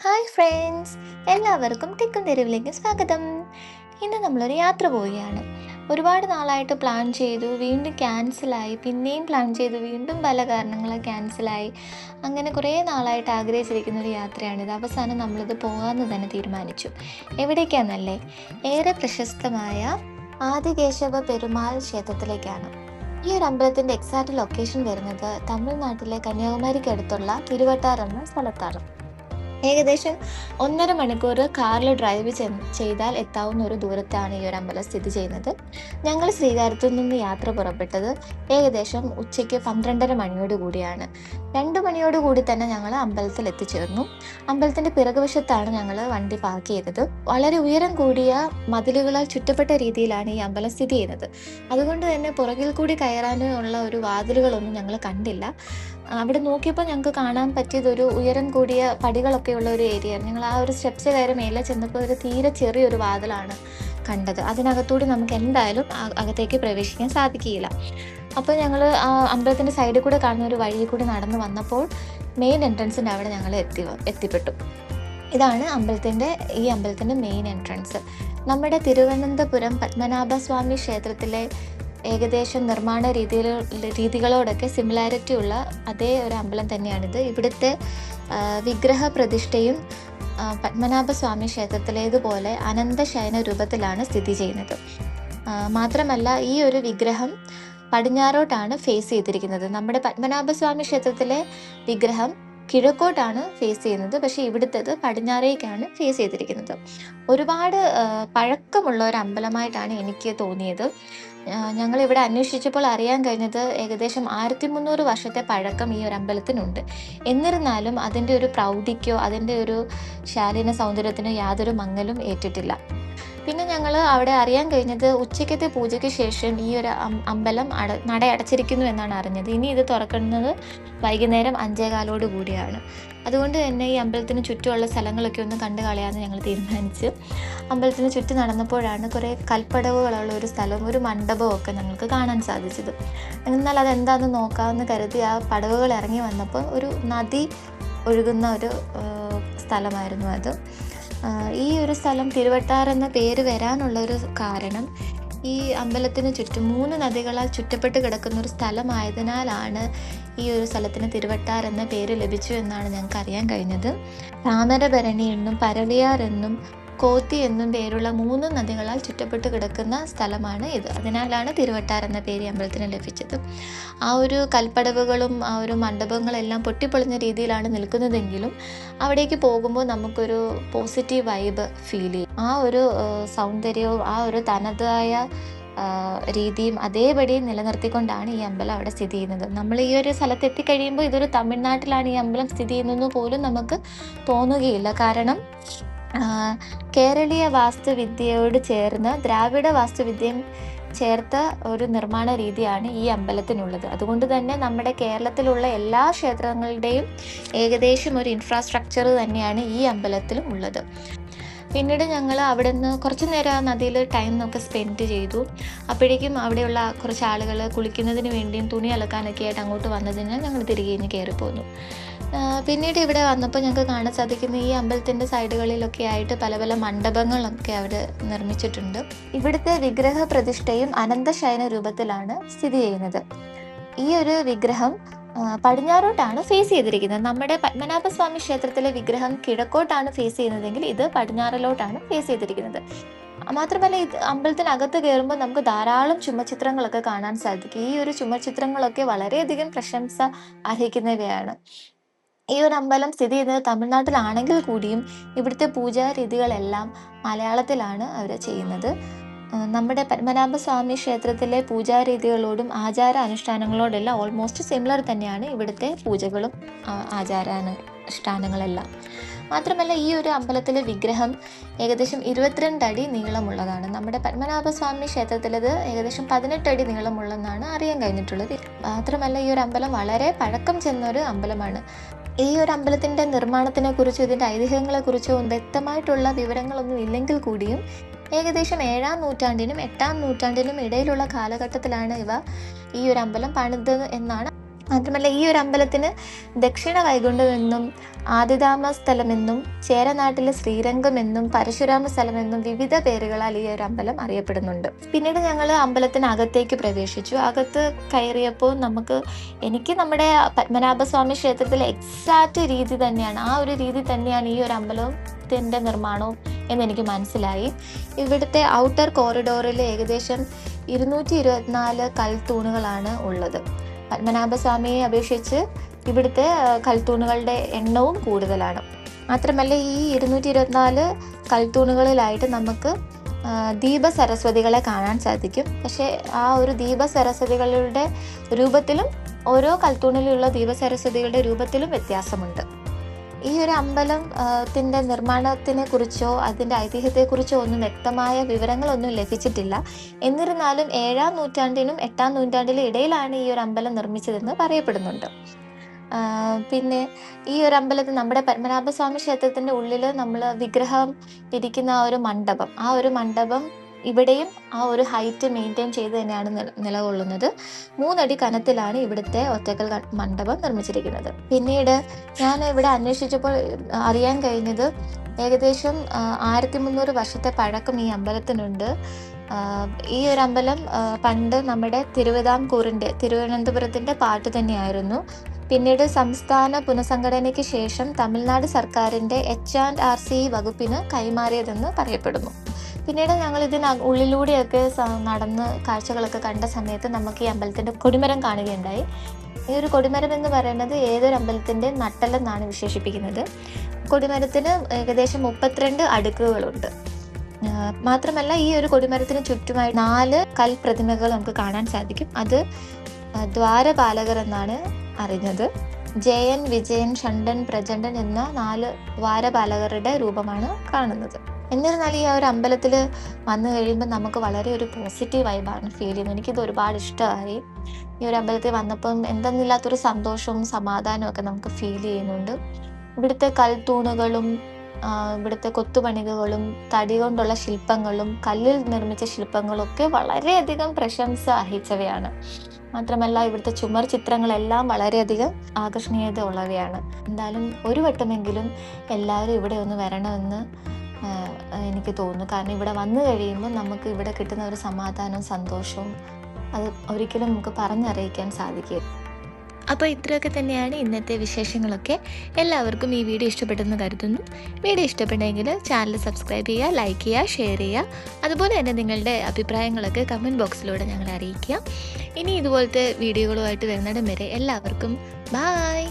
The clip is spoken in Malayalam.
ഹായ് ഫ്രണ്ട്സ്, എല്ലാവർക്കും തെക്കും തെരുവിലേക്ക് സ്വാഗതം. ഇന്ന് നമ്മളൊരു യാത്ര പോവുകയാണ്. ഒരുപാട് നാളായിട്ട് പ്ലാൻ ചെയ്തു, വീണ്ടും ക്യാൻസലായി, പിന്നെയും പ്ലാൻ ചെയ്തു, വീണ്ടും പല കാരണങ്ങളാൽ ക്യാൻസലായി. അങ്ങനെ കുറേ നാളായിട്ട് ആഗ്രഹിച്ചിരിക്കുന്ന ഒരു യാത്രയാണിത്. അവസാനം നമ്മളിത് പോകാമെന്ന് തന്നെ തീരുമാനിച്ചു. എവിടേക്കാന്നല്ലേ? ഏറെ പ്രശസ്തമായ ആദികേശവ പെരുമാൾ ക്ഷേത്രത്തിലേക്കാണ്. ഈ ഒരു അമ്പലത്തിൻ്റെ എക്സാക്റ്റ് ലൊക്കേഷൻ വരുന്നത് തമിഴ്നാട്ടിലെ കന്യാകുമാരിക്ക് അടുത്തുള്ള തിരുവട്ടാർ എന്ന സ്ഥലത്താണ്. ഏകദേശം 1.5 മണിക്കൂർ കാറിൽ ഡ്രൈവ് ചെയ്താൽ എത്താവുന്ന ഒരു ദൂരത്താണ് ഈ ഒരു അമ്പലം സ്ഥിതി ചെയ്യുന്നത്. ഞങ്ങൾ ശ്രീകാര്യത്തു നിന്ന് യാത്ര പുറപ്പെട്ടത് ഏകദേശം ഉച്ചയ്ക്ക് 12:30 മണിയോട് കൂടിയാണ്. 2 മണിയോട് കൂടി തന്നെ ഞങ്ങൾ അമ്പലത്തിൽ എത്തിച്ചേർന്നു. അമ്പലത്തിൻ്റെ പിറകുവശത്താണ് ഞങ്ങൾ വണ്ടി പാർക്ക് ചെയ്തത്. വളരെ ഉയരം കൂടിയ മതിലുകളാൽ ചുറ്റപ്പെട്ട രീതിയിലാണ് ഈ അമ്പലം സ്ഥിതി ചെയ്യുന്നത്. അതുകൊണ്ട് തന്നെ പുറകിൽ കൂടി കയറാനുള്ള ഒരു വാതിലുകളൊന്നും ഞങ്ങൾ കണ്ടില്ല. അവിടെ നോക്കിയപ്പോൾ ഞങ്ങൾക്ക് കാണാൻ പറ്റിയത് ഒരു ഉയരം കൂടിയ പടികളൊക്കെ ഉള്ള ഒരു ഏരിയ. ഞങ്ങൾ ആ ഒരു സ്റ്റെപ്സ് കയറി മേലെ ചെന്നപ്പോൾ ഒരു തീരെ ചെറിയൊരു വാതിലാണ് കണ്ടത്. അതിനകത്തൂടി നമുക്ക് എന്തായാലും അകത്തേക്ക് പ്രവേശിക്കാൻ സാധിക്കുകയില്ല. അപ്പോൾ ഞങ്ങൾ ആ അമ്പലത്തിൻ്റെ സൈഡിൽ കൂടെ കാണുന്ന ഒരു വഴി കൂടി നടന്നു വന്നപ്പോൾ മെയിൻ എൻട്രൻസിൻ്റെ അവിടെ ഞങ്ങൾ എത്തിപ്പെട്ടു. ഇതാണ് ഈ അമ്പലത്തിൻ്റെ മെയിൻ എൻട്രൻസ്. നമ്മുടെ തിരുവനന്തപുരം പത്മനാഭസ്വാമി ക്ഷേത്രത്തിലെ ഏകദേശം നിർമ്മാണ രീതികളോടൊക്കെ സിമിലാരിറ്റി ഉള്ള അതേ ഒരു അമ്പലം തന്നെയാണിത്. ഇവിടുത്തെ വിഗ്രഹ പ്രതിഷ്ഠയും പത്മനാഭസ്വാമി ക്ഷേത്രത്തിലേതുപോലെ അനന്തശയന രൂപത്തിലാണ് സ്ഥിതി ചെയ്യുന്നത്. മാത്രമല്ല, ഈ ഒരു വിഗ്രഹം പടിഞ്ഞാറോട്ടാണ് ഫേസ് ചെയ്തിരിക്കുന്നത്. നമ്മുടെ പത്മനാഭസ്വാമി ക്ഷേത്രത്തിലെ വിഗ്രഹം കിഴക്കോട്ടാണ് ഫേസ് ചെയ്യുന്നത്, പക്ഷേ ഇവിടുത്തേത് പടിഞ്ഞാറേക്കാണ് ഫേസ് ചെയ്തിരിക്കുന്നത്. ഒരുപാട് പഴക്കമുള്ള ഒരു അമ്പലമായിട്ടാണ് എനിക്ക് തോന്നിയത്. ഞങ്ങളിവിടെ അന്വേഷിച്ചപ്പോൾ അറിയാൻ കഴിഞ്ഞത് ഏകദേശം 1300 വർഷത്തെ പഴക്കം ഈ ഒരു അമ്പലത്തിനുണ്ട്. എന്നിരുന്നാലും അതിൻ്റെ ഒരു പ്രൗഢിക്കോ അതിൻ്റെ ഒരു ശാലീന സൗന്ദര്യത്തിനോ യാതൊരു മങ്ങലും ഏറ്റിട്ടില്ല. പിന്നെ ഞങ്ങൾ അവിടെ അറിയാൻ കഴിഞ്ഞത് ഉച്ചയ്ക്കത്തെ പൂജയ്ക്ക് ശേഷം ഈ ഒരു അമ്പലം നട അടച്ചിരിക്കുന്നു എന്നാണ് അറിഞ്ഞത്. ഇനി ഇത് തുറക്കുന്നത് വൈകുന്നേരം 5:15 കൂടിയാണ്. അതുകൊണ്ട് തന്നെ ഈ അമ്പലത്തിന് ചുറ്റുമുള്ള സ്ഥലങ്ങളൊക്കെ ഒന്ന് കണ്ടു കളയാമെന്ന് ഞങ്ങൾ തീരുമാനിച്ച് അമ്പലത്തിന് ചുറ്റും നടന്നപ്പോഴാണ് കുറേ കൽപ്പടവുകളുള്ള ഒരു സ്ഥലവും ഒരു മണ്ഡപവും ഒക്കെ ഞങ്ങൾക്ക് കാണാൻ സാധിച്ചത്. എന്നാൽ അതെന്താണെന്ന് നോക്കാമെന്ന് കരുതി ആ പടവുകൾ ഇറങ്ങി വന്നപ്പോൾ ഒരു നദി ഒഴുകുന്ന ഒരു സ്ഥലമായിരുന്നു അത്. ഈ ഒരു സ്ഥലം തിരുവട്ടാർ എന്ന പേര് വരാനുള്ളൊരു കാരണം ഈ അമ്പലത്തിന് ചുറ്റും 3 നദികളാൽ ചുറ്റപ്പെട്ട് കിടക്കുന്ന ഒരു സ്ഥലമായതിനാലാണ് ഈ ഒരു സ്ഥലത്തിന് തിരുവട്ടാർ എന്ന പേര് ലഭിച്ചു എന്നാണ് ഞങ്ങൾക്ക് അറിയാൻ കഴിഞ്ഞത്. താമരഭരണി എന്നും പരളിയാർ എന്നും കോത്തി എന്നും പേരുള്ള 3 നദികളാൽ ചുറ്റപ്പെട്ട് കിടക്കുന്ന സ്ഥലമാണ് ഇത്. അതിനാലാണ് തിരുവട്ടാർ എന്ന പേര് അമ്പലത്തിന് ലഭിച്ചത്. ആ ഒരു കൽപ്പടവുകളും ആ ഒരു മണ്ഡപങ്ങളെല്ലാം പൊട്ടിപ്പൊളിഞ്ഞ രീതിയിലാണ് നിൽക്കുന്നതെങ്കിലും അവിടേക്ക് പോകുമ്പോൾ നമുക്കൊരു പോസിറ്റീവ് വൈബ് ഫീൽ ചെയ്യും. ആ ഒരു സൗന്ദര്യവും ആ ഒരു തനതായ രീതിയും അതേപടി നിലനിർത്തിക്കൊണ്ടാണ് ഈ അമ്പലം അവിടെ സ്ഥിതി ചെയ്യുന്നത്. നമ്മൾ ഈ ഒരു സ്ഥലത്ത് എത്തിക്കഴിയുമ്പോൾ ഇതൊരു തമിഴ്നാട്ടിലാണ് ഈ അമ്പലം സ്ഥിതി ചെയ്യുന്നതെന്ന് പോലും നമുക്ക് തോന്നുകയില്ല. കാരണം കേരളീയ വാസ്തുവിദ്യയോട് ചേർന്ന് ദ്രാവിഡ വാസ്തുവിദ്യയും ചേർത്ത ഒരു നിർമ്മാണ രീതിയാണ് ഈ അമ്പലത്തിനുള്ളത്. അതുകൊണ്ട് തന്നെ നമ്മുടെ കേരളത്തിലുള്ള എല്ലാ ക്ഷേത്രങ്ങളുടെയും ഏകദേശം ഒരു ഇൻഫ്രാസ്ട്രക്ചർ തന്നെയാണ് ഈ അമ്പലത്തിലും ഉള്ളത്. പിന്നീട് ഞങ്ങൾ അവിടെ നിന്ന് കുറച്ച് നേരം ആ നദിയിൽ ടൈം ഒക്കെ സ്പെൻഡ് ചെയ്തു. അപ്പോഴേക്കും അവിടെയുള്ള കുറച്ച് ആളുകൾ കുളിക്കുന്നതിന് വേണ്ടിയും തുണി അലക്കാനൊക്കെ ആയിട്ട് അങ്ങോട്ട് വന്നതിനാൽ ഞങ്ങൾ തിരികെ കയറിപ്പോന്നു. പിന്നീട് ഇവിടെ വന്നപ്പോൾ ഞങ്ങൾക്ക് കാണാൻ സാധിക്കുന്ന ഈ അമ്പലത്തിൻ്റെ സൈഡുകളിലൊക്കെ ആയിട്ട് പല പല മണ്ഡപങ്ങളൊക്കെ അവിടെ നിർമ്മിച്ചിട്ടുണ്ട്. ഇവിടുത്തെ വിഗ്രഹ പ്രതിഷ്ഠയും അനന്തശയന രൂപത്തിലാണ് സ്ഥിതി ചെയ്യുന്നത്. ഈ ഒരു വിഗ്രഹം പടിഞ്ഞാറോട്ടാണ് ഫേസ് ചെയ്തിരിക്കുന്നത്. നമ്മുടെ പത്മനാഭസ്വാമി ക്ഷേത്രത്തിലെ വിഗ്രഹം കിഴക്കോട്ടാണ് ഫേസ് ചെയ്യുന്നതെങ്കിൽ ഇത് പടിഞ്ഞാറിലോട്ടാണ് ഫേസ് ചെയ്തിരിക്കുന്നത്. മാത്രമല്ല, ഇത് അമ്പലത്തിനകത്ത് കയറുമ്പോൾ നമുക്ക് ധാരാളം ചുമർചിത്രങ്ങളൊക്കെ കാണാൻ സാധിക്കും. ഈ ഒരു ചുമർചിത്രങ്ങളൊക്കെ വളരെയധികം പ്രശംസ അർഹിക്കുന്നവയാണ്. ഈ ഒരു അമ്പലം സ്ഥിതി ചെയ്യുന്നത് തമിഴ്നാട്ടിലാണെങ്കിൽ കൂടിയും ഇവിടുത്തെ പൂജാ രീതികളെല്ലാം മലയാളത്തിലാണ് അവർ ചെയ്യുന്നത്. നമ്മുടെ പത്മനാഭസ്വാമി ക്ഷേത്രത്തിലെ പൂജാരീതികളോടും ആചാര അനുഷ്ഠാനങ്ങളോടെല്ലാം ഓൾമോസ്റ്റ് സിമിലർ തന്നെയാണ് ഇവിടുത്തെ പൂജകളും ആചാരാനുഷ്ഠാനങ്ങളെല്ലാം. മാത്രമല്ല, ഈ ഒരു അമ്പലത്തിലെ വിഗ്രഹം ഏകദേശം 22 അടി നീളമുള്ളതാണ്. നമ്മുടെ പത്മനാഭസ്വാമി ക്ഷേത്രത്തിലത് ഏകദേശം 18 അടി നീളമുള്ളതെന്നാണ് അറിയാൻ കഴിഞ്ഞിട്ടുള്ളത്. മാത്രമല്ല, ഈ ഒരു അമ്പലം വളരെ പഴക്കം ചെന്നൊരു അമ്പലമാണ്. ഈ ഒരു അമ്പലത്തിൻ്റെ നിർമ്മാണത്തിനെക്കുറിച്ചോ ഇതിൻ്റെ ഐതിഹ്യങ്ങളെക്കുറിച്ചോ വ്യക്തമായിട്ടുള്ള വിവരങ്ങളൊന്നും ഇല്ലെങ്കിൽ കൂടിയും ഏകദേശം 7-ാം നൂറ്റാണ്ടിനും 8-ാം നൂറ്റാണ്ടിനും ഇടയിലുള്ള കാലഘട്ടത്തിലാണ് ഈ ഒരു അമ്പലം പണിതത് എന്നാണ് മാത്രമല്ല ഈ ഒരു അമ്പലത്തിന് ദക്ഷിണ വൈകുണ്ഠമെന്നും ആദിധാമ സ്ഥലമെന്നും ചേരനാട്ടിലെ ശ്രീരംഗമെന്നും പരശുരാമ സ്ഥലമെന്നും വിവിധ പേരുകളാൽ ഈ ഒരു അമ്പലം അറിയപ്പെടുന്നുണ്ട്. പിന്നീട് ഞങ്ങൾ അമ്പലത്തിനകത്തേക്ക് പ്രവേശിച്ചു. അകത്ത് കയറിയപ്പോൾ എനിക്ക് നമ്മുടെ പത്മനാഭസ്വാമി ക്ഷേത്രത്തിലെ എക്സാക്റ്റ് രീതി തന്നെയാണ്, ആ ഒരു രീതി തന്നെയാണ് ഈ ഒരു അമ്പലത്തിൻ്റെ നിർമ്മാണവും എന്നെനിക്ക് മനസ്സിലായി. ഇവിടുത്തെ ഔട്ടർ കോറിഡോറിൽ ഏകദേശം 224 കൽത്തൂണുകളാണ് ഉള്ളത്. പത്മനാഭസ്വാമിയെ അപേക്ഷിച്ച് ഇവിടുത്തെ കൽത്തൂണുകളുടെ എണ്ണവും കൂടുതലാണ്. മാത്രമല്ല ഈ 224 കൽത്തൂണുകളിലായിട്ട് നമുക്ക് ദീപസരസ്വതികളെ കാണാൻ സാധിക്കും. പക്ഷേ ആ ഒരു ദീപസരസ്വതികളുടെ രൂപത്തിലും ഓരോ കൽത്തൂണിലുള്ള ദീപസരസ്വതികളുടെ രൂപത്തിലും വ്യത്യാസമുണ്ട്. ഈ ഒരു അമ്പലത്തിൻ്റെ നിർമ്മാണത്തിനെ കുറിച്ചോ അതിൻ്റെ ഐതിഹ്യത്തെക്കുറിച്ചോ ഒന്നും വ്യക്തമായ വിവരങ്ങളൊന്നും ലഭിച്ചിട്ടില്ല. എന്നിരുന്നാലും 7-ാം നൂറ്റാണ്ടിനും 8-ാം നൂറ്റാണ്ടിനും ഇടയിലാണ് ഈ ഒരു അമ്പലം നിർമ്മിച്ചതെന്ന് പറയപ്പെടുന്നുണ്ട്. പിന്നെ ഈ ഒരു അമ്പലത്തിൽ നമ്മുടെ പത്മനാഭസ്വാമി ക്ഷേത്രത്തിൻ്റെ ഉള്ളിൽ നമ്മൾ വിഗ്രഹം ഇരിക്കുന്ന ആ ഒരു മണ്ഡപം ഇവിടെയും ആ ഒരു ഹൈറ്റ് മെയിൻറ്റെയിൻ ചെയ്ത് തന്നെയാണ് നിലകൊള്ളുന്നത്. 3 അടി കനത്തിലാണ് ഇവിടുത്തെ ഒറ്റക്കൽ മണ്ഡപം നിർമ്മിച്ചിരിക്കുന്നത്. പിന്നീട് ഞാൻ ഇവിടെ അന്വേഷിച്ചപ്പോൾ അറിയാൻ കഴിഞ്ഞത് ഏകദേശം 1300 വർഷത്തെ പഴക്കം ഈ അമ്പലത്തിനുണ്ട്. ഈ ഒരു അമ്പലം പണ്ട് നമ്മുടെ തിരുവനന്തപുരത്തിൻ്റെ പാർട്ട് തന്നെയായിരുന്നു. പിന്നീട് സംസ്ഥാന പുനഃസംഘടനയ്ക്ക് ശേഷം തമിഴ്നാട് സർക്കാരിൻ്റെ H&RC വകുപ്പിന് കൈമാറിയതെന്ന് പറയപ്പെടുന്നു. പിന്നീട് ഞങ്ങൾ ഉള്ളിലൂടെയൊക്കെ നടന്ന് കാഴ്ചകളൊക്കെ കണ്ട സമയത്ത് നമുക്ക് ഈ അമ്പലത്തിൻ്റെ കൊടിമരം കാണുകയുണ്ടായി. ഈ ഒരു കൊടിമരം എന്ന് പറയുന്നത് ഏതൊരു അമ്പലത്തിൻ്റെ നട്ടെല്ലെന്നാണ് വിശേഷിപ്പിക്കുന്നത്. കൊടിമരത്തിന് ഏകദേശം 32 അടുക്കുകളുണ്ട്. മാത്രമല്ല ഈ ഒരു കൊടിമരത്തിന് ചുറ്റുമായി 4 കൽപ്രതിമകൾ നമുക്ക് കാണാൻ സാധിക്കും. അത് ദ്വാരപാലകർ എന്നാണ് അറിഞ്ഞത്. ജയൻ, വിജയൻ, ഷണ്ടൻ, പ്രചണ്ഡൻ എന്ന 4 ദ്വാരപാലകരുടെ രൂപമാണ് കാണുന്നത്. എന്നിരുന്നാലും ഈ ഒരു അമ്പലത്തിൽ വന്നു കഴിയുമ്പോൾ നമുക്ക് വളരെ ഒരു പോസിറ്റീവ് വൈബാണ് ഫീൽ ചെയ്യുന്നത്. എനിക്കിത് ഒരുപാട് ഇഷ്ടമായി. ഈ ഒരു അമ്പലത്തിൽ വന്നപ്പം എന്തെന്നില്ലാത്തൊരു സന്തോഷവും സമാധാനവും ഒക്കെ നമുക്ക് ഫീൽ ചെയ്യുന്നുണ്ട്. ഇവിടുത്തെ കൽത്തൂണുകളും ഇവിടുത്തെ കൊത്തുപണികളും തടി കൊണ്ടുള്ള ശില്പങ്ങളും കല്ലിൽ നിർമ്മിച്ച ശില്പങ്ങളും ഒക്കെ വളരെയധികം പ്രശംസ അർഹിച്ചവയാണ്. മാത്രമല്ല ഇവിടുത്തെ ചുമർ ചിത്രങ്ങളെല്ലാം വളരെയധികം ആകർഷണീയത ഉള്ളവയാണ്. എന്തായാലും ഒരു വട്ടമെങ്കിലും എല്ലാവരും ഇവിടെ ഒന്ന് വരണമെന്ന് എനിക്ക് തോന്നുന്നു. കാരണം ഇവിടെ വന്നു കഴിയുമ്പോൾ നമുക്ക് ഇവിടെ കിട്ടുന്ന ഒരു സമാധാനവും സന്തോഷവും അത് ഒരിക്കലും നമുക്ക് പറഞ്ഞറിയിക്കാൻ സാധിക്കും. അപ്പോൾ ഇത്രയൊക്കെ തന്നെയാണ് ഇന്നത്തെ വിശേഷങ്ങളൊക്കെ. എല്ലാവർക്കും ഈ വീഡിയോ ഇഷ്ടപ്പെട്ടെന്ന് കരുതുന്നു. വീഡിയോ ഇഷ്ടപ്പെട്ടെങ്കിൽ ചാനൽ സബ്സ്ക്രൈബ് ചെയ്യുക, ലൈക്ക് ചെയ്യുക, ഷെയർ ചെയ്യുക. അതുപോലെ തന്നെ നിങ്ങളുടെ അഭിപ്രായങ്ങളൊക്കെ കമൻറ്റ് ബോക്സിലൂടെ ഞങ്ങളെ അറിയിക്കുക. ഇനി ഇതുപോലത്തെ വീഡിയോകളുമായിട്ട് വരുന്നിടം വരെ എല്ലാവർക്കും ബായ്.